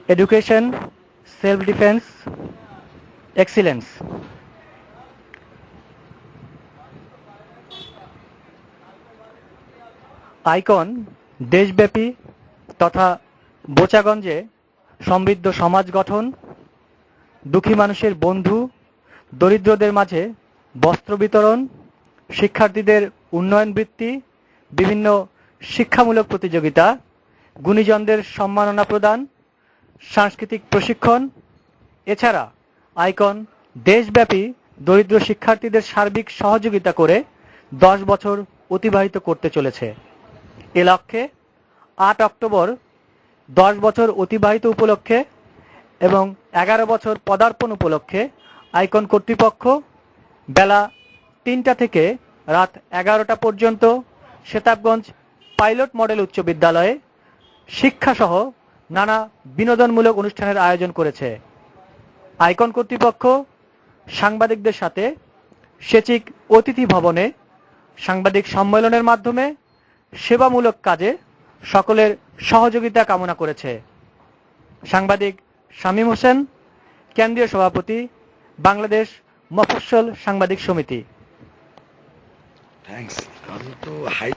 Education, self defence, excellence. Icon দেশব্যাপী তথা বোচাগঞ্জে সমৃদ্ধ সমাজ গঠন, দুঃখী মানুষের বন্ধু, দরিদ্রদের মাঝে বস্ত্র বিতরণ, শিক্ষার্থীদের উন্নয়ন বৃত্তি, বিভিন্ন শিক্ষামূলক প্রতিযোগিতা, গুণীজনদের সম্মাননা প্রদান, সাংস্কৃতিক প্রশিক্ষণ। এছাড়া আইকন দেশব্যাপী দরিদ্র শিক্ষার্থীদের সার্বিক সহযোগিতা করে 10 বছর অতিবাহিত করতে চলেছে। এ লক্ষ্যে 8 অক্টোবর 10 বছর অতিবাহিত উপলক্ষে এবং 11 বছর পদার্পণ উপলক্ষে আইকন কর্তৃপক্ষ বেলা 3টা থেকে রাত 11টা পর্যন্ত সেতাবগঞ্জ পাইলট মডেল উচ্চ বিদ্যালয়ে শিক্ষাসহ নানা বিনোদনমূলক অনুষ্ঠানের আয়োজন করেছে। আইকন কর্তৃপক্ষ সাংবাদিকদের সাথে সেচিক অতিথি ভবনে সাংবাদিক সম্মেলনের মাধ্যমে সেবামূলক কাজে সকলের সহযোগিতা কামনা করেছে। সাংবাদিক শামীম হোসেন, কেন্দ্রীয় সভাপতি, বাংলাদেশ মফস্বল সাংবাদিক সমিতি। থ্যাঙ্কস। আমি তো হাই